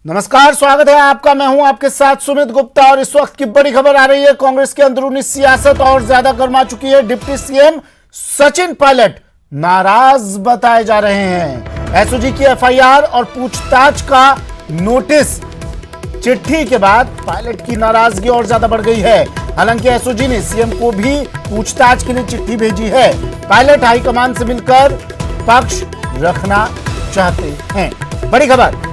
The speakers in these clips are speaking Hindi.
नमस्कार, स्वागत है आपका। मैं हूं आपके साथ सुमित गुप्ता और इस वक्त की बड़ी खबर आ रही है। कांग्रेस की अंदरूनी सियासत और ज्यादा गर्मा चुकी है। डिप्टी सीएम सचिन पायलट नाराज बताए जा रहे हैं। एसओजी की एफआईआर और पूछताछ का नोटिस चिट्ठी के बाद पायलट की नाराजगी और ज्यादा बढ़ गई है। हालांकि एसओजी ने सीएम को भी पूछताछ के लिए चिट्ठी भेजी है। पायलट हाईकमान से मिलकर पक्ष रखना चाहते हैं। बड़ी खबर,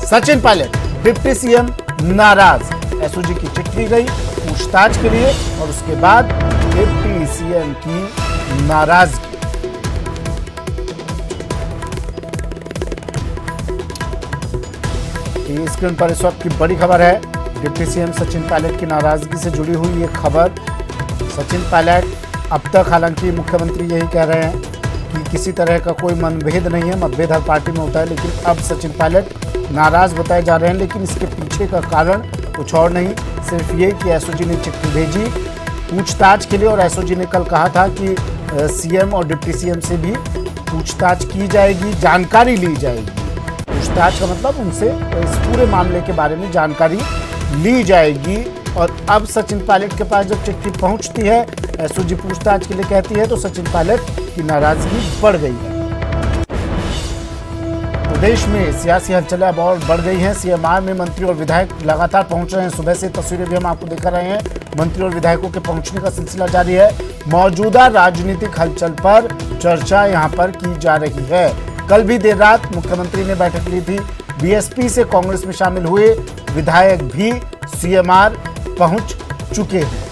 सचिन पायलट डिप्टी सीएम नाराज। एसओजी की चिट्ठी गई पूछताछ के लिए और उसके बाद डिप्टी सीएम की नाराजगी। स्क्रीन पर इस वक्त की बड़ी खबर है। डिप्टी सीएम सचिन पायलट की नाराजगी से जुड़ी हुई ये खबर। सचिन पायलट अब तक, हालांकि मुख्यमंत्री यही कह रहे हैं कि किसी तरह का कोई मनभेद नहीं है, मतभेद हर पार्टी में होता है, लेकिन अब सचिन पायलट नाराज बताए जा रहे हैं। लेकिन इसके पीछे का कारण कुछ और नहीं, सिर्फ ये कि एसओजी ने चिट्ठी भेजी पूछताछ के लिए और एसओजी ने कल कहा था कि सीएम और डिप्टी सीएम से भी पूछताछ की जाएगी, जानकारी ली जाएगी। पूछताछ का मतलब उनसे इस पूरे मामले के बारे में जानकारी ली जाएगी। और अब सचिन पायलट के पास जब चिट्ठी पहुंचती है, एसओजी पूछताछ के लिए कहती है, तो सचिन पायलट की नाराजगी बढ़ गई है। प्रदेश में सियासी हलचलें अब और बढ़ गई हैं। सीएमआर में मंत्री और विधायक लगातार पहुंच रहे हैं। सुबह से तस्वीरें भी हम आपको दिखा रहे हैं। मंत्री और विधायकों के पहुंचने का सिलसिला जारी है। मौजूदा राजनीतिक हलचल पर चर्चा यहां पर की जा रही है। कल भी देर रात मुख्यमंत्री ने बैठक ली थी। बीएसपी से कांग्रेस में शामिल हुए विधायक भी सीएमआर पहुंच चुके हैं।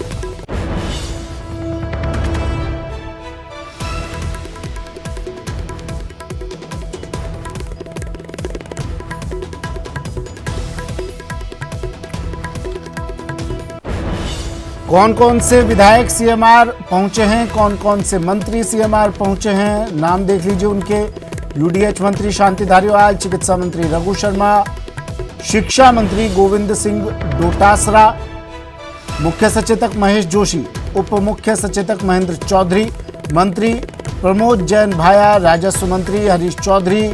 कौन कौन से विधायक सीएमआर पहुंचे हैं, कौन कौन से मंत्री सीएमआर पहुंचे हैं, नाम देख लीजिए उनके। यूडीएच मंत्री शांति धारीवाल, चिकित्सा मंत्री रघु शर्मा, शिक्षा मंत्री गोविंद सिंह डोटासरा, मुख्य सचेतक महेश जोशी, उप मुख्य सचेतक महेंद्र चौधरी, मंत्री प्रमोद जैन भाया, राजस्व मंत्री हरीश चौधरी,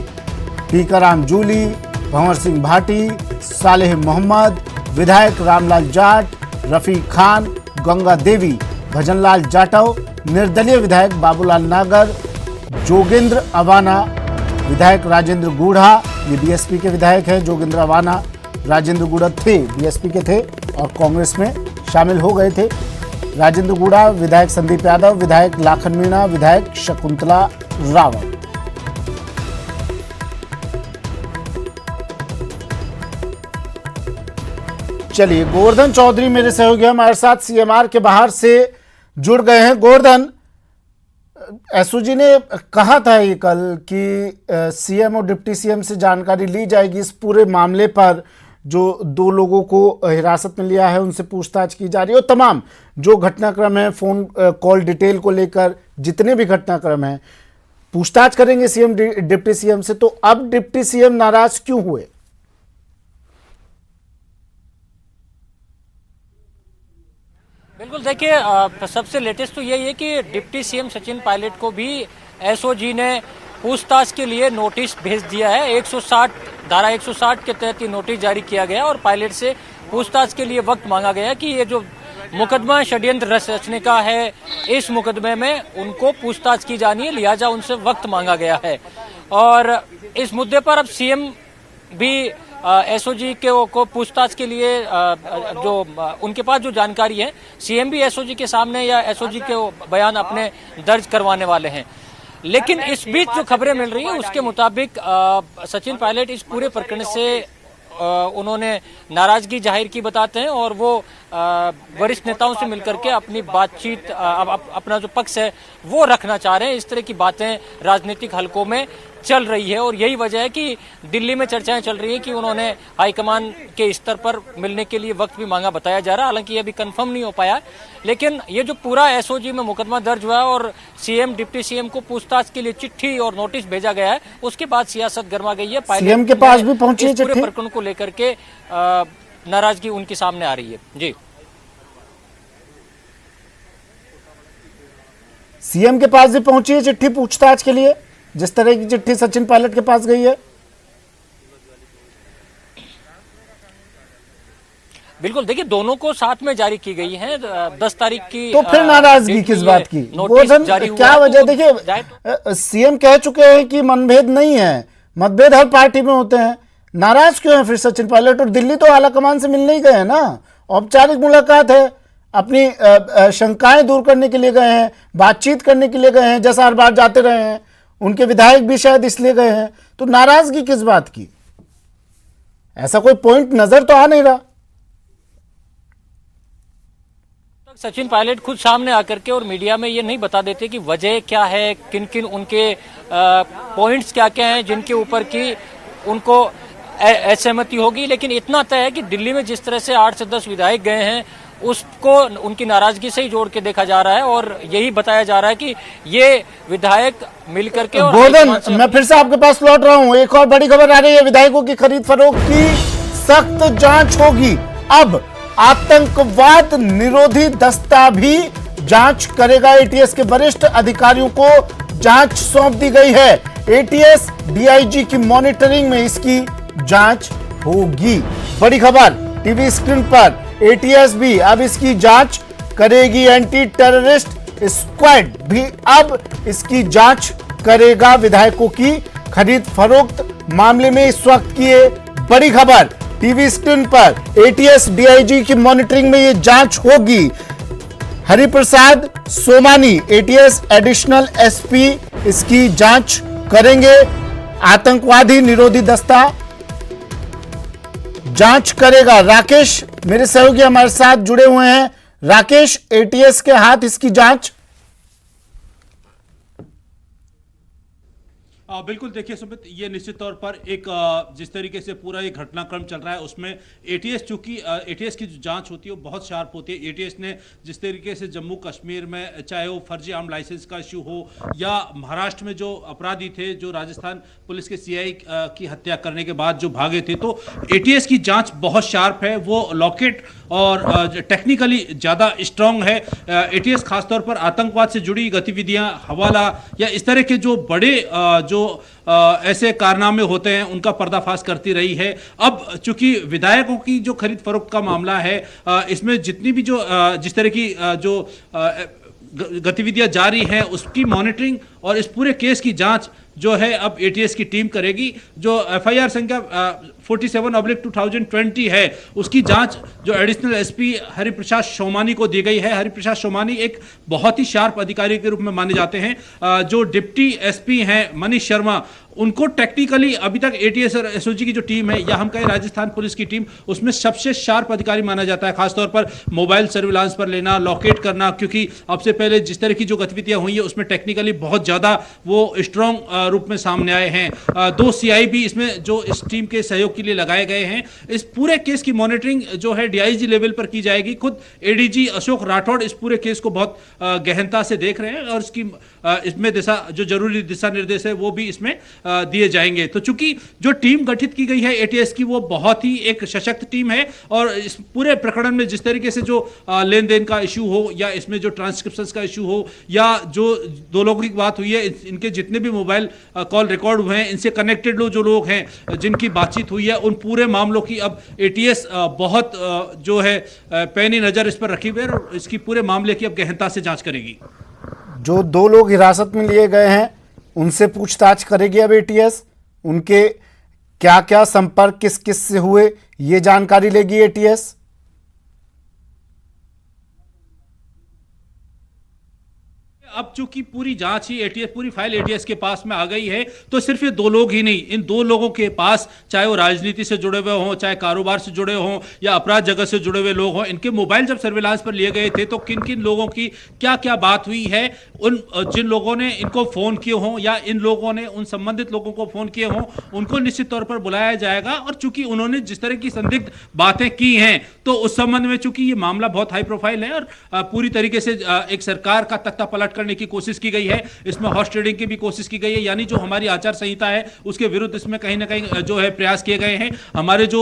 टीकाराम जूली, भंवर सिंह भाटी, सालेह मोहम्मद, विधायक रामलाल जाट, रफीक खान, गंगा देवी, भजनलाल जाटव, निर्दलीय विधायक बाबूलाल नागर, जोगेंद्र अवाना, विधायक राजेंद्र गूढ़ा, ये बीएसपी के विधायक हैं। जोगेंद्र अवाना, राजेंद्र गूढ़ा थे बीएसपी के थे और कांग्रेस में शामिल हो गए थे। राजेंद्र गूढ़ा, विधायक संदीप यादव, विधायक लाखन मीणा, विधायक शकुंतला रावत। चलिए, गोवर्धन चौधरी मेरे सहयोगी हमारे साथ सीएमआर के बाहर से जुड़ गए हैं। गोवर्धन, एसओजी ने कहा था ये कल कि सीएम और डिप्टी सीएम से जानकारी ली जाएगी इस पूरे मामले पर। जो दो लोगों को हिरासत में लिया है उनसे पूछताछ की जा रही है और तमाम जो घटनाक्रम है, फोन कॉल डिटेल को लेकर जितने भी घटनाक्रम हैं, पूछताछ करेंगे सीएम डिप्टी सीएम से। तो अब डिप्टी सीएम नाराज क्यों हुए? बिल्कुल, देखिए, सबसे लेटेस्ट तो यही है कि डिप्टी सीएम सचिन पायलट को भी एसओजी ने पूछताछ के लिए नोटिस भेज दिया है। धारा 160 के तहत ये नोटिस जारी किया गया और पायलट से पूछताछ के लिए वक्त मांगा गया कि ये जो मुकदमा षड्यंत्र रचने का है, इस मुकदमे में उनको पूछताछ की जानी है, लिहाजा उनसे वक्त मांगा गया है। और इस मुद्दे पर अब सीएम भी एसओजी को पूछताछ के लिए जो उनके पास जो जानकारी है, सीएम भी एसओजी के सामने या एसओजी के बयान अपने दर्ज करवाने वाले हैं। लेकिन इस बीच जो खबरें मिल रही हैं उसके मुताबिक सचिन पायलट इस पूरे प्रकरण से उन्होंने नाराजगी जाहिर की बताते हैं और वो वरिष्ठ नेताओं से मिलकर के अपनी बातचीत, अपना जो पक्ष है वो रखना चाह रहे हैं। इस तरह की बातें राजनीतिक हलकों में चल रही है और यही वजह है कि दिल्ली में चर्चाएं चल रही हैं कि उन्होंने हाईकमान के स्तर पर मिलने के लिए वक्त भी मांगा बताया जा रहा है। हालांकि ये अभी कंफर्म नहीं हो पाया, लेकिन ये जो पूरा एसओजी में मुकदमा दर्ज हुआ है और सीएम डिप्टी सीएम को पूछताछ के लिए चिट्ठी और नोटिस भेजा गया है, उसके बाद सियासत गर्मा गई है। सीएम के पास भी पहुंची है पूरे प्रकरण को लेकर के नाराजगी उनके सामने आ रही है। जी, सीएम के पास भी पहुंची है चिट्ठी पूछताछ के लिए, जिस तरह की चिट्ठी सचिन पायलट के पास गई है। बिल्कुल, देखिए दोनों को साथ में जारी की गई है 10 तारीख की। तो फिर नाराजगी किस बात की? नोटिस जारी हुआ क्या है, वजह? तो देखिए सीएम कह चुके हैं कि मनभेद नहीं है, मतभेद हर पार्टी में होते हैं, नाराज क्यों है फिर सचिन पायलट? और दिल्ली तो आलाकमान से मिलने ही गए हैं ना, औपचारिक मुलाकात है, अपनी शंकाएं दूर करने के लिए गए हैं, बातचीत करने के लिए गए हैं, जैसा हर बार जाते रहे हैं। उनके विधायक भी शायद इसलिए गए हैं, तो नाराजगी किस बात की? ऐसा कोई पॉइंट नजर तो आ नहीं रहा। सचिन पायलट खुद सामने आकर के और मीडिया में ये नहीं बता देते कि वजह क्या है, किन किन उनके पॉइंट्स क्या क्या हैं जिनके ऊपर की उनको असहमति होगी। लेकिन इतना तय है कि दिल्ली में जिस तरह से 8 से 10 विधायक गए हैं उसको उनकी नाराजगी से ही जोड़ के देखा जा रहा है और यही बताया जा रहा है कि ये विधायक मिलकर के। गोवर्धन, मैं फिर से आपके पास लौट रहा हूं, एक और बड़ी खबर आ रही है, विधायकों की खरीद फरोख्त की सख्त जांच होगी। अब आतंकवाद निरोधी दस्ता भी जांच करेगा। एटीएस के वरिष्ठ अधिकारियों को जांच सौंप दी गई है। एटीएस डीआईजी की मॉनिटरिंग में इसकी जांच होगी। बड़ी खबर टीवी स्क्रीन पर, एटीएस भी अब इसकी जांच करेगी। एंटी टेररिस्ट स्क्वाड भी अब इसकी जांच करेगा। विधायकों की खरीद फरोख्त मामले में इस वक्त की ये बड़ी खबर टीवी स्क्रीन पर, एटीएस डीआईजी की मॉनिटरिंग में ये जांच होगी। Hariprasad Somani ATS additional SP इसकी जांच करेंगे। आतंकवादी निरोधी दस्ता जांच करेगा। राकेश मेरे सहयोगी हमारे साथ जुड़े हुए हैं। राकेश, एटीएस के हाथ इसकी जांच? बिल्कुल, देखिए सुमित, ये निश्चित तौर पर एक जिस तरीके से पूरा ये घटनाक्रम चल रहा है उसमें एटीएस, चूंकि एटीएस की जो जांच होती है वो बहुत शार्प होती है। एटीएस ने जिस तरीके से जम्मू कश्मीर में चाहे वो फर्जी आर्म लाइसेंस का इश्यू हो या महाराष्ट्र में जो अपराधी थे जो राजस्थान पुलिस के सीआई की हत्या करने के बाद जो भागे थे, तो एटीएस की जांच बहुत शार्प है। वो लॉकेट और टेक्निकली ज़्यादा स्ट्रांग है। एटीएस खासतौर पर आतंकवाद से जुड़ी गतिविधियां, हवाला या इस तरह के जो बड़े जो ऐसे कारनामे होते हैं उनका पर्दाफाश करती रही है। अब चूंकि विधायकों की जो खरीद फरोख्त का मामला है, इसमें जितनी भी जो जिस तरह की जो गतिविधियां जारी हैं उसकी मॉनिटरिंग और इस पूरे केस की जांच जो है अब एटीएस की टीम करेगी। जो एफआईआर संख्या 47/2020 है उसकी जांच जो एडिशनल एसपी हरिप्रसाद सोमानी को दी गई है। हरिप्रसाद सोमानी एक बहुत ही शार्प अधिकारी के रूप में माने जाते हैं। जो डिप्टी एसपी हैं मनीष शर्मा, उनको टेक्निकली अभी तक एटीएस और एसओजी की जो टीम है या हम कहें राजस्थान पुलिस की टीम, उसमें सबसे शार्प अधिकारी माना जाता है। खासतौर पर मोबाइल सर्विलांस पर लेना, लॉकेट करना, क्योंकि अब से पहले जिस तरह की जो गतिविधियां हुई है उसमें टेक्निकली बहुत ज्यादा वो स्ट्रांग रूप में सामने आए हैं। 2 सीआई भी इसमें जो इस टीम के सहयोग के लिए लगाए गए हैं। इस पूरे केस की मॉनिटरिंग जो है डीआईजी लेवल पर की जाएगी। खुद एडीजी अशोक राठौड़ इस पूरे केस को बहुत गहनता से देख रहे हैं और इसमें जो जरूरी दिशा निर्देश है वो भी इसमें दिए जाएंगे। तो चूंकि जो टीम गठित की गई है एटीएस की वो बहुत ही एक सशक्त टीम है और इस पूरे प्रकरण में जिस तरीके से जो लेन देन का इश्यू हो या इसमें जो ट्रांसक्रिप्शंस का इश्यू हो या जो 2 लोगों की बात हुई है, इनके जितने भी मोबाइल कॉल रिकॉर्ड हुए हैं, इनसे कनेक्टेड जो लोग हैं जिनकी बातचीत हुई है, उन पूरे मामलों की अब एटीएस बहुत जो है पैनी नजर इस पर रखी हुई है और इसकी पूरे मामले की अब गहनता से जांच करेगी। जो 2 लोग हिरासत में लिए गए हैं उनसे पूछताछ करेगी अब एटीएस। उनके क्या क्या संपर्क किस किस से हुए ये जानकारी लेगी एटीएस। अब चूंकि पूरी जांच ही एटीएस, पूरी फाइल एटीएस के पास में आ गई है, तो सिर्फ ये 2 लोग ही नहीं, इन 2 लोगों के पास चाहे वो राजनीति से जुड़े हुए हों, चाहे कारोबार से जुड़े हों या अपराध जगत से जुड़े हुए लोग हों, इनके मोबाइल जब सर्विलांस पर लिए गए थे तो किन किन लोगों की क्या क्या बात हुई है, उन जिन लोगों ने इनको फोन किए हों या इन लोगों ने उन संबंधित लोगों को फोन किए हों, उनको निश्चित तौर पर बुलाया जाएगा। और चूंकि उन्होंने जिस तरह की संदिग्ध बातें की हैं तो उस संबंध में चूंकि ये मामला बहुत हाई प्रोफाइल है और पूरी तरीके से एक सरकार का तख्ता पलट कर करने की कोशिश की गई है, इसमें हॉर्स ट्रेडिंग की भी कोशिश की गई है, यानी जो हमारी आचार संहिता है उसके विरुद्ध इसमें कहीं ना कहीं जो है प्रयास किए गए हैं। हमारे जो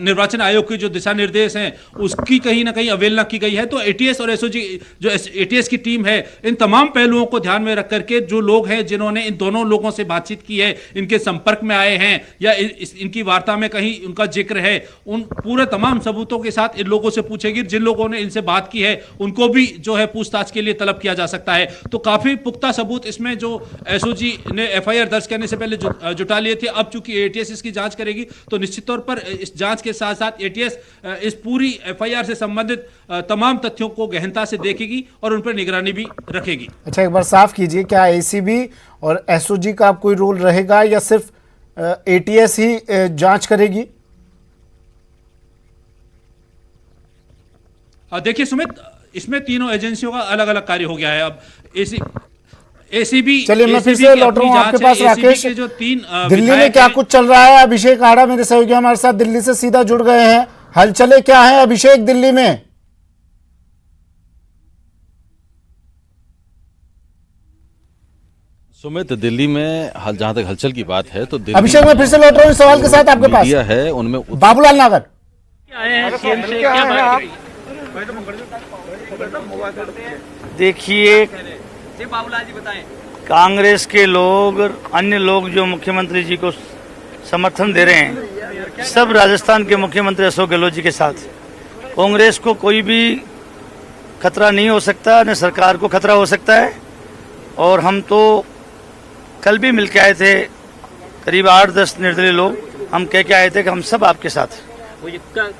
निर्वाचन आयोग के जो दिशा निर्देश हैं उसकी कहीं ना कहीं अवहेलना की गई है। तो एटीएस और एसओजी जो एटीएस की टीम है, इन तमाम पहलुओं को ध्यान में रख करके जो लोग हैं जिन्होंने इन दोनों लोगों से बातचीत की है, इनके संपर्क में आए हैं या इनकी वार्ता में कहीं उनका जिक्र है, उन पूरे तमाम सबूतों के साथ इन लोगों से पूछेगी। जिन लोगों ने इनसे बात की है उनको भी जो है पूछताछ के लिए तलब किया जा सकता है। तो काफी पुख्ता सबूत इसमें जो एसओजी ने एफआईआर दर्ज करने से पहले जुटा लिए थे। अब चूंकि एटीएस इसकी जांच करेगी तो निश्चित तौर पर इस जांच के साथ साथ एटीएस इस पूरी एफआईआर से संबंधित तमाम तथ्यों को गहनता से देखेगी और उन पर निगरानी भी रखेगी। अच्छा, एक बार साफ कीजिए, क्या एसीबी और एसओजी का कोई रोल रहेगा या सिर्फ एटीएस ही जांच करेगी? देखिए सुमित, इसमें तीनों एजेंसियों का अलग अलग कार्य हो गया है। अब एसीबी, चलिए मैं फिर से लौट रहा हूं आपके पास राकेश। जो तीन दिल्ली में क्या कुछ चल रहा है? अभिषेक आड़ा मेरे सहयोगी हमारे साथ दिल्ली से सीधा जुड़ गए हैं। हलचलें क्या है अभिषेक दिल्ली में? सुमित, दिल्ली में जहां तक हलचल की बात है तो दिल्ली अभिषेक मैं फिर से लौट रहा हूं इस सवाल के साथ आपके पास है उनमें बाबूलाल नागर देखिए, कांग्रेस के लोग और अन्य लोग जो मुख्यमंत्री जी को समर्थन दे रहे हैं, सब राजस्थान के मुख्यमंत्री अशोक गहलोत जी के साथ। कांग्रेस को कोई भी खतरा नहीं हो सकता, न सरकार को खतरा हो सकता है। और हम तो कल भी मिल के आए थे, करीब 8-10 निर्दलीय लोग, हम कह के आए थे कि हम सब आपके साथ।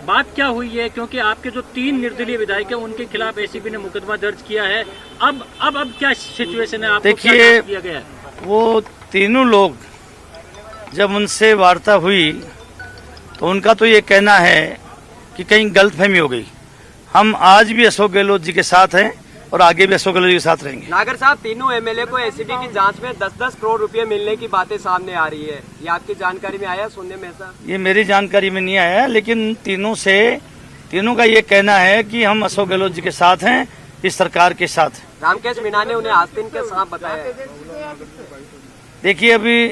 बात क्या हुई है, क्योंकि आपके जो 3 निर्दलीय विधायक हैं उनके खिलाफ एसीबी ने मुकदमा दर्ज किया है। अब क्या सिचुएशन है? आपको देखिए, क्या किया गया है? वो तीनों लोग जब उनसे वार्ता हुई तो उनका तो ये कहना है कि कहीं गलतफहमी हो गई। हम आज भी अशोक गहलोत जी के साथ हैं और आगे भी अशोक गहलोत जी के साथ रहेंगे। नागर साहब, तीनों एमएलए को एसीबी की जांच में 10-10 करोड़ रुपए मिलने की बातें सामने आ रही है, ये आपकी जानकारी में आया, सुनने में ऐसा? ये मेरी जानकारी में नहीं आया, लेकिन तीनों का ये कहना है कि हम अशोक गहलोत जी के साथ हैं, इस सरकार के साथ। रामकेश मीणा ने उन्हें आस्तीन के सांप बताया है। देखिए, अभी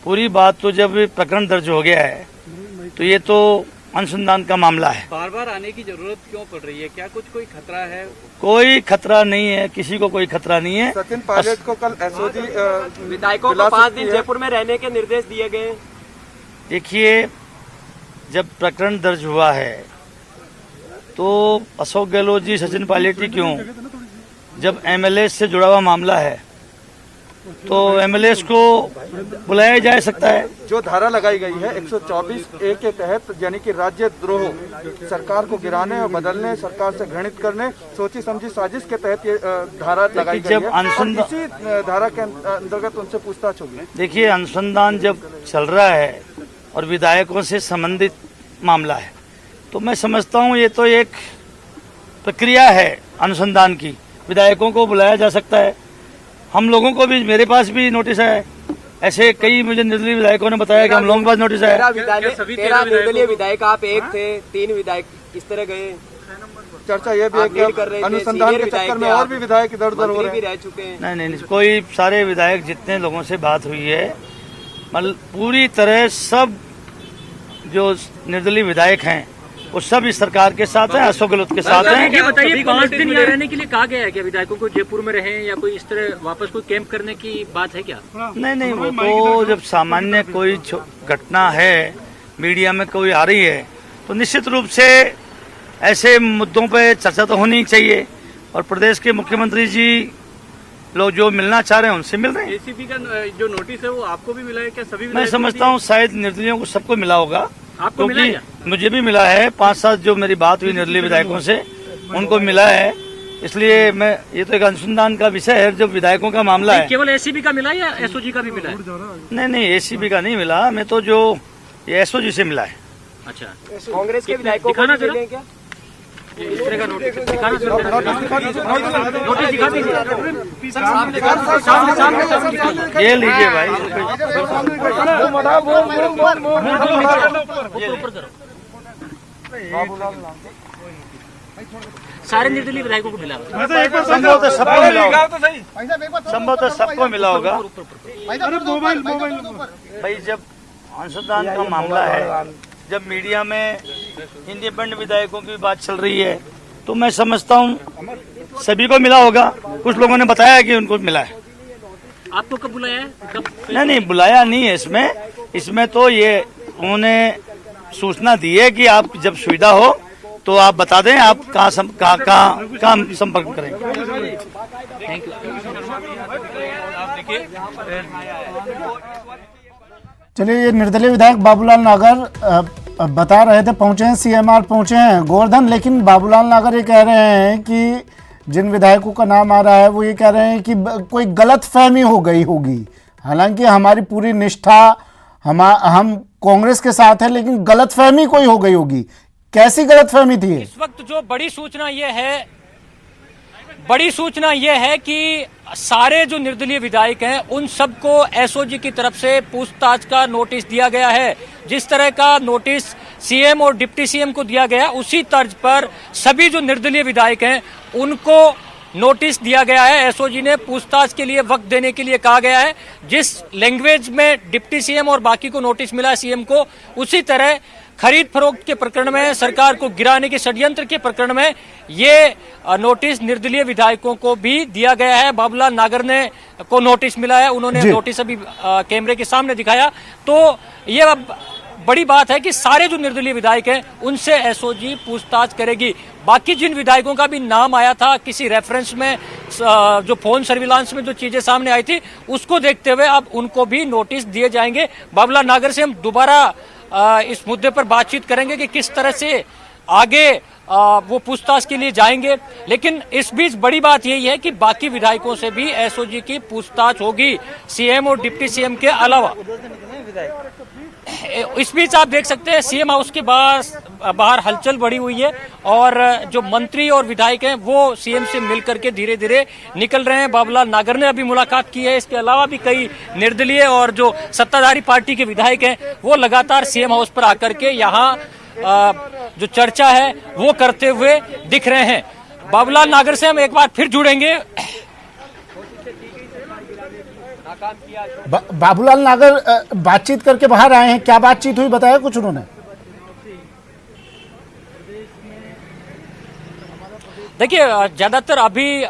पूरी बात तो जब प्रकरण दर्ज हो गया है तो ये तो अनुसंधान का मामला है। बार बार आने की जरूरत क्यों पड़ रही है? क्या कोई खतरा है? कोई खतरा नहीं है, किसी को कोई खतरा नहीं है। सचिन पायलट को कल एसओजी विधायकों को 5 दिन जयपुर में रहने के निर्देश दिए गए। देखिए, जब प्रकरण दर्ज हुआ है तो अशोक गहलोत जी, सचिन पायलट ही क्यों, जब एमएलए से जुड़ा हुआ मामला है तो एमएलए को बुलाया जा सकता है। जो धारा लगाई गई है 124A के तहत, यानी कि राज्य द्रोह, सरकार को गिराने और बदलने, सरकार से घृणित करने, सोची समझी साजिश के तहत ये धारा लगाई गई है और इसी धारा के अंतर्गत उनसे पूछताछ होगी। देखिए, अनुसंधान जब चल रहा है और विधायकों से संबंधित मामला है तो मैं समझता हूँ ये तो एक प्रक्रिया है अनुसंधान की। विधायकों को बुलाया जा सकता है, हम लोगों को भी, मेरे पास भी नोटिस है, ऐसे कई मुझे निर्दलीय विधायकों ने बताया कि हम लोगों के पास नोटिस है। 13 निर्दलीय विधायक, आप एक थे, 3 विधायक किस तरह गए? चर्चा ये भी है कि अनुसंधान के चक्कर में और भी विधायक इधर उधर हो रहे हैं। रह चुके हैं। नहीं, कोई, सारे विधायक जितने लोगों से बात हुई है, मतलब पूरी तरह सब जो निर्दलीय विधायक हैं वो सब इस सरकार के साथ हैं, अशोक गहलोत के साथ हैं। ये बताइए, 5 दिन यहाँ रहने के लिए कहा गया है क्या विधायकों को? जयपुर में रहें या कोई इस तरह वापस कोई कैंप करने की बात है क्या? नहीं, वो तो जब सामान्य कोई घटना है, मीडिया में कोई आ रही है तो निश्चित रूप से ऐसे मुद्दों पे चर्चा तो होनी चाहिए। और प्रदेश के मुख्यमंत्री जी लोग जो मिलना चाह रहे हैं उनसे मिल रहे हैं। एसीबी का जो नोटिस है वो आपको भी मिला है क्या? सभी मैं समझता हूँ शायद निर्दलीयों को सबको मिला होगा, आपको मिला है? मुझे भी मिला है। 5-7 जो मेरी बात हुई निर्दलीय विधायकों से, उनको मिला है। इसलिए मैं, ये तो एक अनुसंधान का विषय है, जो विधायकों का मामला है। केवल एसीबी का मिला या एसओजी का भी मिला है? नहीं, एसीबी का नहीं मिला, मैं तो जो एसओजी से मिला है। अच्छा, कांग्रेस के विधायकों को दिखाना मिले क्या? इस तरह का नोटिस दिखाना, नोटिस दिखा दीजिए। ये लीजिए भाई। सारे निर्दलीय विधायकों को मिला। संभवतः सबको मिला होगा, संभवतः सबको मिला होगा। भाई जब अंशदान का मामला है, जब मीडिया में इंडिपेंडेंट विधायकों की बात चल रही है, तो मैं समझता हूँ सभी को मिला होगा। कुछ लोगों ने बताया कि उनको मिला है। आपको कब बुलाया है? कब? नहीं बुलाया नहीं है इसमें तो ये उन्होंने सूचना दी है कि आप जब सुविधा हो तो आप बता दें, आप कहाँ संपर्क करेंगे। Thank you. आप देखिए, चलिए, ये निर्दलीय विधायक बाबूलाल नागर बता रहे थे पहुंचे हैं, सीएमआर पहुंचे हैं गोवर्धन। लेकिन बाबूलाल नागर ये कह रहे हैं कि जिन विधायकों का नाम आ रहा है वो ये कह रहे हैं कि कोई गलत फहमी हो गई होगी। हालांकि हमारी पूरी निष्ठा हम कांग्रेस के साथ है, लेकिन गलत फहमी कोई हो गई होगी। कैसी गलत फहमी थी? इस वक्त जो बड़ी सूचना ये है कि सारे जो निर्दलीय विधायक हैं उन सबको एसओजी की तरफ से पूछताछ का नोटिस दिया गया है। जिस तरह का नोटिस सीएम और डिप्टी सीएम को दिया गया, उसी तर्ज पर सभी जो निर्दलीय विधायक हैं उनको नोटिस दिया गया है। एसओजी ने पूछताछ के लिए वक्त देने के लिए कहा गया है। जिस लैंग्वेज में डिप्टी सीएम और बाकी को नोटिस मिला है सीएम को, उसी तरह खरीद फरोख्त के प्रकरण में, सरकार को गिराने के षड्यंत्र के प्रकरण में ये नोटिस निर्दलीय विधायकों को भी दिया गया है। बाबूलाल नागर ने को नोटिस मिला है, उन्होंने नोटिस अभी कैमरे के सामने दिखाया। तो ये बड़ी बात है कि सारे जो निर्दलीय विधायक हैं उनसे एसओजी पूछताछ करेगी। बाकी जिन विधायकों का भी नाम आया था किसी रेफरेंस में, जो फोन सर्विलांस में जो चीजें सामने आई थी, उसको देखते हुए अब उनको भी नोटिस दिए जाएंगे। बाबूलाल नागर से हम दोबारा इस मुद्दे पर बातचीत करेंगे कि किस तरह से आगे वो पूछताछ के लिए जाएंगे। लेकिन इस बीच बड़ी बात यही है कि बाकी विधायकों से भी एसओजी की पूछताछ होगी, सीएम और डिप्टी सीएम के अलावा। इस बीच आप देख सकते हैं सीएम हाउस के बाहर हलचल बढ़ी हुई है और जो मंत्री और विधायक हैं वो सीएम से मिलकर के धीरे धीरे निकल रहे हैं। बाबूलाल नागर ने अभी मुलाकात की है। इसके अलावा भी कई निर्दलीय और जो सत्ताधारी पार्टी के विधायक हैं वो लगातार सीएम हाउस पर आकर के यहाँ जो चर्चा है वो करते हुए दिख रहे हैं। बाबूलाल नागर से हम एक बार फिर जुड़ेंगे। बाबूलाल नागर बातचीत करके बाहर आए हैं, क्या बातचीत हुई बताया कुछ उन्होंने? देखिए, ज्यादातर अभी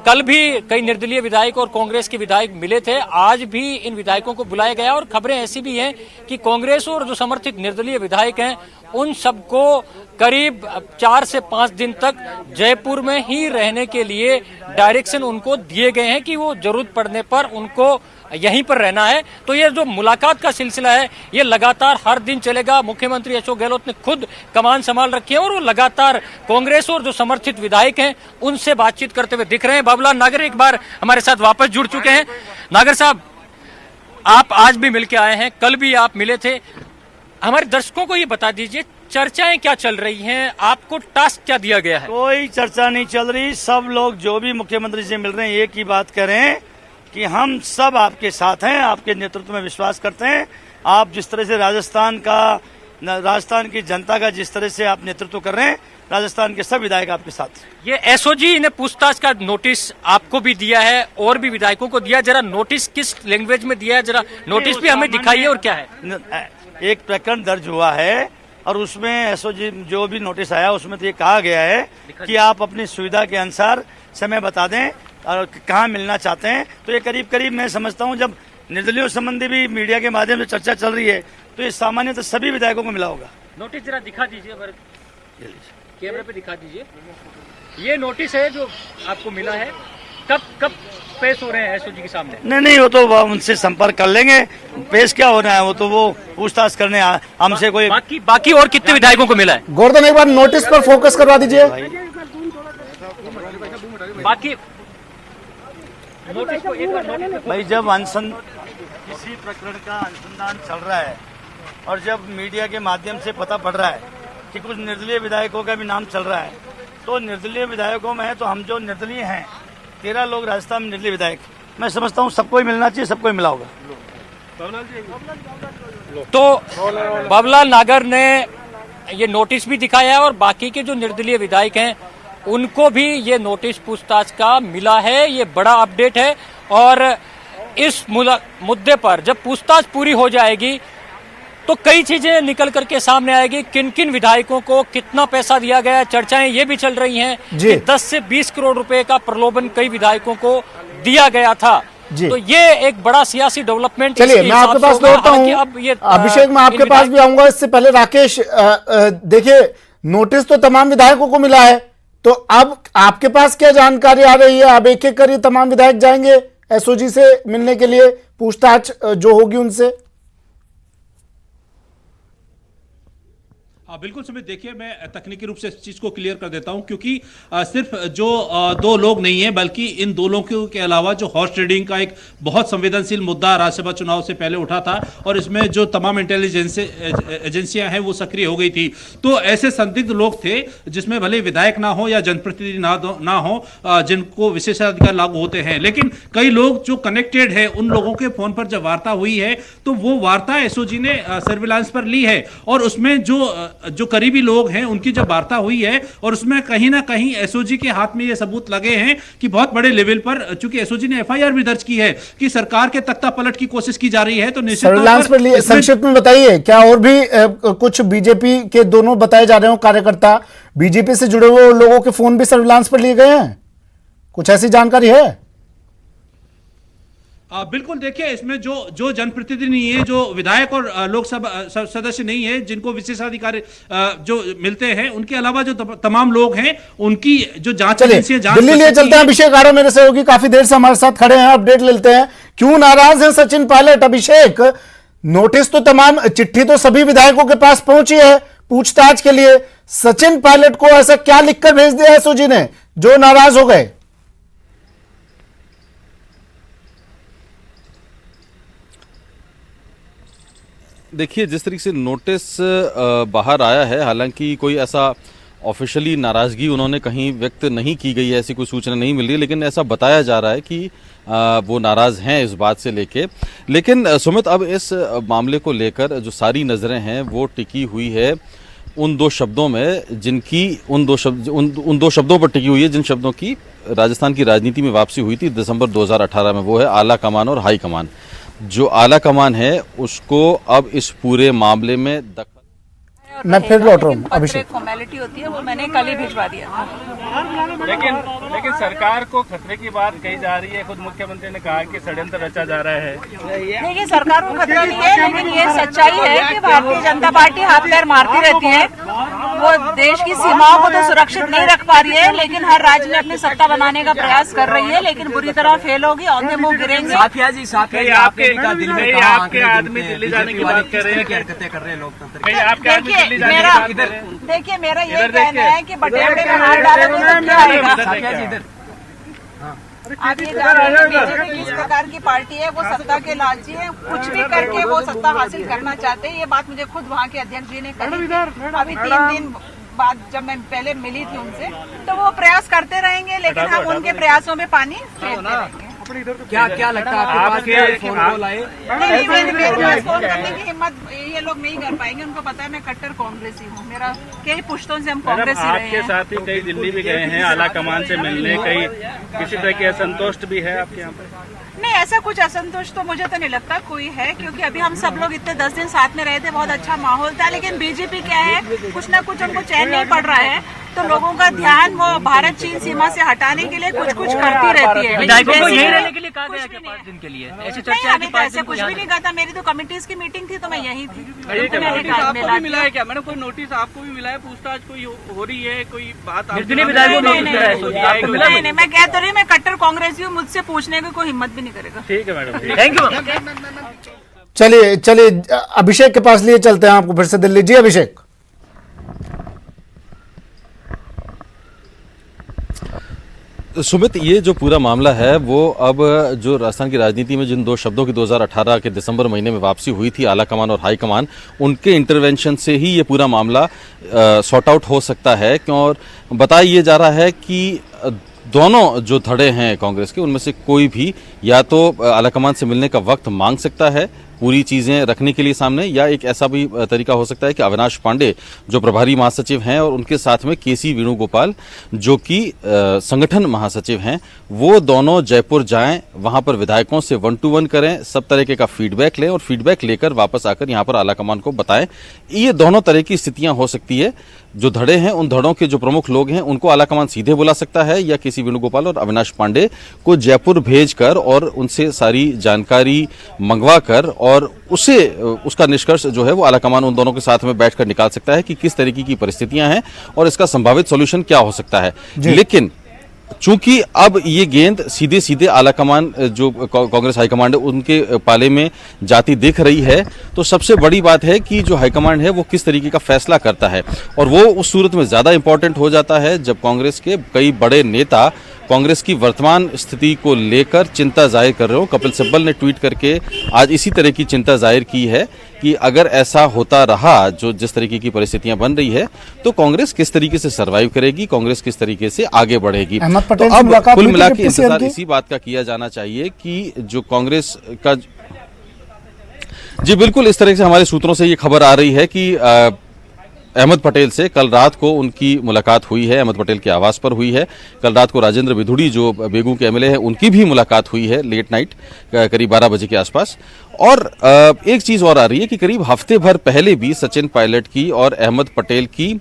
कल भी कई निर्दलीय विधायक और कांग्रेस के विधायक मिले थे। आज भी इन विधायकों को बुलाया गया और खबरें ऐसी भी हैं कि कांग्रेस और जो समर्थित निर्दलीय विधायक हैं उन सबको करीब 4 से 5 दिन तक जयपुर में ही रहने के लिए डायरेक्शन उनको दिए गए हैं कि वो जरूरत पड़ने पर उनको यहीं पर रहना है। तो ये जो मुलाकात का सिलसिला है ये लगातार हर दिन चलेगा। मुख्यमंत्री अशोक गहलोत ने खुद कमान संभाल रखी है और वो लगातार कांग्रेस और जो समर्थित विधायक हैं उनसे बातचीत करते हुए दिख रहे हैं। बाबूलाल नागर एक बार हमारे साथ वापस जुड़ चुके हैं। नागर साहब, आप आज भी मिलके आए हैं, कल भी आप मिले थे। हमारे दर्शकों को ये बता दीजिए चर्चाएं क्या चल रही हैं, आपको टास्क क्या दिया गया है? कोई चर्चा नहीं चल रही। सब लोग जो भी मुख्यमंत्री से मिल रहे हैं एक ही बात कर रहे हैं कि हम सब आपके साथ हैं, आपके नेतृत्व में विश्वास करते हैं। आप जिस तरह से राजस्थान की जनता का जिस तरह से आप नेतृत्व कर रहे हैं, राजस्थान के सब विधायक आपके साथ। ये एसओजी ने पूछताछ का नोटिस आपको भी दिया है और भी विधायकों को दिया, जरा नोटिस किस लैंग्वेज में दिया है, जरा नोटिस भी हमें दिखाइए और क्या है? एक प्रकरण दर्ज हुआ है और उसमें एसओजी जो भी नोटिस आया उसमें तो ये कहा गया है कि आप अपनी सुविधा के अनुसार समय बता दें और कहाँ मिलना चाहते हैं। तो ये करीब करीब मैं समझता हूँ जब निर्दलीय संबंधी भी मीडिया के माध्यम से चर्चा चल रही है तो ये सामान्य तो सभी विधायकों को मिला होगा। नोटिस जरा दिखा दीजिए, कैमरे पे दिखा दीजिए। ये नोटिस है जो आपको मिला है, कब पेश हो रहे हैं एसओजी के सामने? नहीं, वो तो उनसे संपर्क कर लेंगे। पेश क्या हो रहा है वो तो वो पूछताछ करने हमसे कोई बाकी और कितने विधायकों को मिला है? गोवर्धन, एक बार नोटिस पर फोकस करवा दीजिए। बाकी भाई जब किसी प्रकरण का अनुसंधान चल रहा है और जब मीडिया के माध्यम से पता पड़ रहा है कि कुछ निर्दलीय विधायकों का भी नाम चल रहा है, तो निर्दलीय विधायकों में है तो हम जो निर्दलीय हैं 13 लोग राजस्थान में निर्दलीय विधायक, मैं समझता हूँ सबको ही मिलना चाहिए, सबको ही मिला होगा। तो बाबूलाल नागर ने ये नोटिस भी दिखाया है और बाकी के जो निर्दलीय विधायक हैं उनको भी ये नोटिस पूछताछ का मिला है। ये बड़ा अपडेट है और इस मुद्दे पर जब पूछताछ पूरी हो जाएगी तो कई चीजें निकल करके सामने आएगी। किन किन विधायकों को कितना पैसा दिया गया, चर्चाएं ये भी चल रही हैं कि 10 से 20 करोड़ रुपए का प्रलोभन कई विधायकों को दिया गया था। तो ये एक बड़ा सियासी डेवलपमेंट। चलिए मैं आपके पास लौटता हूं। अभिषेक मैं आपके पास भी आऊंगा, इससे पहले राकेश देखिए नोटिस तो तमाम विधायकों को मिला है, तो अब आपके पास क्या जानकारी आ रही है? अब एक एक कर तमाम विधायक जाएंगे एसओजी से मिलने के लिए, पूछताछ जो होगी उनसे? बिल्कुल सुमित, देखिए मैं तकनीकी रूप से इस चीज को क्लियर कर देता हूं क्योंकि सिर्फ जो दो लोग नहीं है बल्कि इन दो लोगों के अलावा जो हॉर्स ट्रेडिंग का एक बहुत संवेदनशील मुद्दा राज्यसभा चुनाव से पहले उठा था और इसमें जो तमाम इंटेलिजेंस एजेंसियां हैं वो सक्रिय हो गई थी। तो ऐसे संदिग्ध लोग थे जिसमें भले विधायक ना हो या जनप्रतिनिधि ना हो जिनको विशेषाधिकार लागू होते हैं, लेकिन कई लोग जो कनेक्टेड है उन लोगों के फोन पर जब वार्ता हुई है तो वो वार्ता एसओजी ने सर्विलांस पर ली है और उसमें जो करीबी लोग हैं उनकी जब वार्ता हुई है और उसमें कहीं ना कहीं एसओजी के हाथ में ये सबूत लगे हैं कि बहुत बड़े लेवल पर, चूंकि एसओजी ने एफआईआर भी दर्ज की है कि सरकार के तख्ता पलट की कोशिश की जा रही है। तो निश्चित तौर पर संक्षिप्त में बताइए, क्या और भी कुछ बीजेपी के दोनों बताए जा रहे हो कार्यकर्ता, बीजेपी से जुड़े हुए लोगों के फोन भी सर्विलांस पर लिए गए हैं? कुछ ऐसी जानकारी है? बिल्कुल, देखिए इसमें जो जनप्रतिनिधि नहीं है, जो विधायक और लोकसभा सदस्य नहीं है, जिनको विशेषाधिकार जो मिलते हैं, उनके अलावा जो तमाम लोग हैं उनकी जो जांच एजेंसियां जांच दिल्ली लिए चलते हैं। अभिषेक आरो मेरे सहयोगी काफी देर से हमारे साथ खड़े हैं, अपडेट लेते हैं। क्यों नाराज हैं सचिन पायलट? अभिषेक, नोटिस तो तमाम, चिट्ठी तो सभी विधायकों के पास पहुंची है पूछताछ के लिए, सचिन पायलट को ऐसा क्या लिखकर भेज दिया एसओजी ने जो नाराज हो गए? देखिए जिस तरीके से नोटिस बाहर आया है, हालांकि कोई ऐसा ऑफिशियली नाराजगी उन्होंने कहीं व्यक्त नहीं की गई है, ऐसी कोई सूचना नहीं मिल रही है, लेकिन ऐसा बताया जा रहा है कि वो नाराज हैं इस बात से लेके। लेकिन सुमित, अब इस मामले को लेकर जो सारी नज़रें हैं वो टिकी हुई है उन दो शब्दों में, जिनकी उन दो शब्दों पर टिकी हुई है जिन शब्दों की राजस्थान की राजनीति में वापसी हुई थी दिसंबर 2018 में। वो है आला कमान और हाई कमान। जो आला कमान है उसको अब इस पूरे मामले में मैं फिर लौट रहा हूँ। अभिषेक, फॉर्मेलिटी होती है वो मैंने कल ही भिजवा दिया था। लेकिन सरकार को खतरे की बात कही जा रही है। खुद मुख्यमंत्री ने कहा कि षड्यंत्र रचा जा रहा है। देखिए सरकार को खतरा नहीं है, लेकिन ये सच्चाई है कि भारतीय जनता पार्टी हाथ पैर मारती रहती है। वो देश की सीमाओं को तो सुरक्षित नहीं रख पा रही है, लेकिन हर राज्य में अपनी सत्ता बनाने का प्रयास कर रही है, लेकिन बुरी तरह फेल होगी, औंधे मुंह गिरेंगे। आपके आदमी दिल्ली जाने की बात कर रहे हैं, क्या हरकतें कर रहे हैं लोकतंत्र? देखिए मेरा ये कहना है कि बटेटे में हाथ डालोगे तो क्या आएगा? आप ये जान रहे हैं बीजेपी किस प्रकार की पार्टी है, वो सत्ता के लालची है, कुछ भी करके वो सत्ता हासिल करना चाहते हैं। ये बात मुझे खुद वहाँ के अध्यक्ष जी ने कही अभी 3 दिन बाद जब मैं पहले मिली थी उनसे, तो वो प्रयास करते रहेंगे, लेकिन हम उनके प्रयासों में पानी फेरते रहेंगे। क्या लगता है आपके फोन कॉल आए? नहीं, मेरे पास फोन करने की हिम्मत ये लोग नहीं कर पाएंगे। उनको पता है मैं कट्टर कांग्रेसी हूँ, मेरा कई पुश्तों से हम कांग्रेसी रहे हैं। आपके साथ ही कई दिल्ली भी गए हैं आला कमान से मिलने, कई किसी तरह की असंतुष्ट भी है आपके यहाँ पे? नहीं, ऐसा कुछ असंतुष्ट तो मुझे तो नहीं लगता कोई है, क्योंकि अभी हम सब लोग इतने 10 दिन साथ में रहे थे, बहुत अच्छा माहौल था। लेकिन बीजेपी क्या है, कुछ ना कुछ उनको चैन नहीं पड़ रहा है, तो लोगों का ध्यान वो भारत चीन सीमा से हटाने के लिए कुछ करती रहती है। विधायकों को यहीं रहने के लिए कहा गया क्या 5 दिन के लिए? ऐसी चर्चा नहीं, ऐसे कुछ भी नहीं कहा था। मेरी तो कमिटीज की मीटिंग थी तो मैं यहीं थी। आपको भी मिला है क्या मैडम? कोई नोटिस आपको भी मिला है? पूछताछ कोई हो रही है? कोई बात? नहीं, मैं कह तो रही, मैं कट्टर कांग्रेसी हूँ, मुझसे पूछने की कोई हिम्मत भी नहीं करेगा। ठीक है मैडम, थैंक यू। चलिए अभिषेक के पास लिए चलते हैं आपको फिर से दिल्ली। जी अभिषेक। सुमित, ये जो पूरा मामला है वो अब जो राजस्थान की राजनीति में जिन दो शब्दों की 2018 के दिसंबर महीने में वापसी हुई थी, आला कमान और हाई कमान, उनके इंटरवेंशन से ही ये पूरा मामला सॉर्ट आउट हो सकता है। क्यों? और बताया ये जा रहा है कि दोनों जो धड़े हैं कांग्रेस के, उनमें से कोई भी या तो आला कमान से मिलने का वक्त मांग सकता है पूरी चीजें रखने के लिए सामने, या एक ऐसा भी तरीका हो सकता है कि अविनाश पांडे जो प्रभारी महासचिव हैं और उनके साथ में केसी वेणुगोपाल जो कि संगठन महासचिव हैं, वो दोनों जयपुर जाएं, वहां पर विधायकों से 1-to-1 करें, सब तरीके का फीडबैक लें और फीडबैक लेकर वापस आकर यहां पर आलाकमान को बताएं। ये दोनों तरह की स्थितियां हो सकती है। जो धड़े हैं, उन धड़ों के जो प्रमुख लोग हैं उनको आलाकमान सीधे बुला सकता है, या केसी वेणुगोपाल और अविनाश पांडे को जयपुर भेजकर और उनसे सारी जानकारी मंगवा कर और उसका निष्कर्ष जो है वो आलाकमान उन दोनों के साथ में बैठकर निकाल सकता है कि किस तरीके की परिस्थितियां हैं और इसका संभावित सॉल्यूशन क्या हो सकता है। लेकिन चूंकि अब ये गेंद सीधे सीधे आलाकमान जो कांग्रेस हाईकमांड है उनके पाले में जाती दिख रही है, तो सबसे बड़ी बात है कि जो हाईकमांड है वो किस तरीके का फैसला करता है, और वो उस सूरत में ज्यादा इंपॉर्टेंट हो जाता है जब कांग्रेस के कई बड़े नेता कांग्रेस की वर्तमान स्थिति को लेकर चिंता जाहिर कर रहे हो। कपिल सिब्बल ने ट्वीट करके आज इसी तरह की चिंता जाहिर की है कि अगर ऐसा होता रहा, जो जिस तरीके की परिस्थितियां बन रही है, तो कांग्रेस किस तरीके से सर्वाइव करेगी, कांग्रेस किस तरीके से आगे बढ़ेगी। तो अब कुल मिला के इंतजार इसी बात का किया जाना चाहिए कि जो कांग्रेस का, जी बिल्कुल इस तरह से हमारे सूत्रों से ये खबर आ रही है कि अहमद पटेल से कल रात को उनकी मुलाकात हुई है, अहमद पटेल के आवास पर हुई है। कल रात को राजेंद्र बिधुड़ी जो बेगू के एमएलए हैं उनकी भी मुलाकात हुई है लेट नाइट, करीब 12 बजे के आसपास। और एक चीज और आ रही है कि करीब हफ्ते भर पहले भी सचिन पायलट की और अहमद पटेल की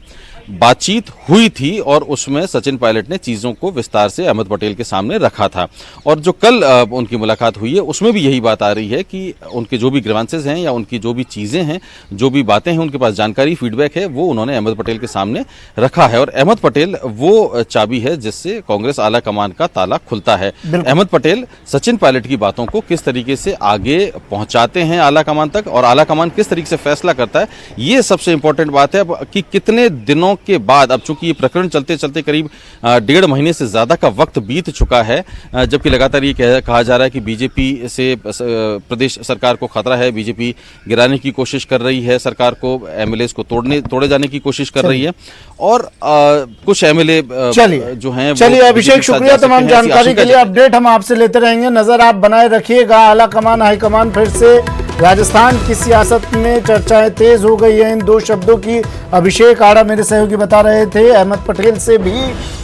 बातचीत हुई थी और उसमें सचिन पायलट ने चीजों को विस्तार से अहमद पटेल के सामने रखा था। और जो कल उनकी मुलाकात हुई है उसमें भी यही बात आ रही है कि उनके जो भी ग्रीवेंसेस हैं या उनकी जो भी चीजें हैं, जो भी बातें हैं, उनके पास जानकारी फीडबैक है, वो उन्होंने अहमद पटेल के सामने रखा है। और अहमद पटेल वो चाबी है जिससे कांग्रेस आला कमान का ताला खुलता है। अहमद पटेल सचिन पायलट की बातों को किस तरीके से आगे पहुंचाते हैं आला कमान तक, और आला कमान किस तरीके से फैसला करता है, ये सबसे इंपॉर्टेंट बात है। कि कितने दिनों के बाद, अब चूंकि ये प्रकरण चलते चलते करीब 1.5 महीने से ज्यादा का वक्त बीत चुका है, जबकि लगातार ये कहा जा रहा है कि बीजेपी से प्रदेश सरकार को खतरा है, बीजेपी गिराने की कोशिश कर रही है, सरकार को एमएलएस को तोड़े जाने की कोशिश कर रही है, और कुछ एमएलए जो हैं। चलिए अभिषेक, शुक्रिया तमाम जानकारी के लिए। अपडेट हम आपसे लेते रहेंगे, नजर आप बनाए रखिएगा। आला कमान हाईकमान फिर से राजस्थान की सियासत में चर्चाएं तेज हो गई हैं इन दो शब्दों की। अभिषेक आड़ा मेरे सहयोगी बता रहे थे, अहमद पटेल से भी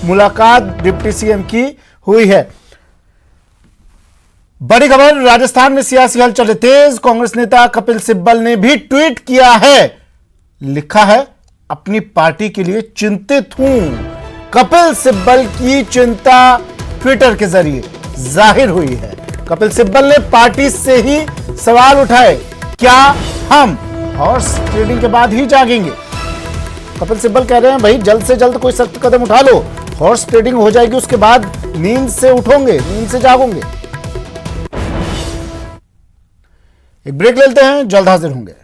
मुलाकात डिप्टी सीएम की हुई है। बड़ी खबर, राजस्थान में सियासी हलचल तेज। कांग्रेस नेता कपिल सिब्बल ने भी ट्वीट किया है, लिखा है अपनी पार्टी के लिए चिंतित हूं। कपिल सिब्बल की चिंता ट्विटर के जरिए जाहिर हुई है। कपिल सिब्बल ने पार्टी से ही सवाल उठाए, क्या हम हॉर्स ट्रेडिंग के बाद ही जागेंगे? कपिल सिब्बल कह रहे हैं भाई जल्द से जल्द कोई सख्त कदम उठा लो, हॉर्स ट्रेडिंग हो जाएगी, उसके बाद नींद से उठोगे, नींद से जागोगे। एक ब्रेक लेते हैं, जल्द हाजिर होंगे।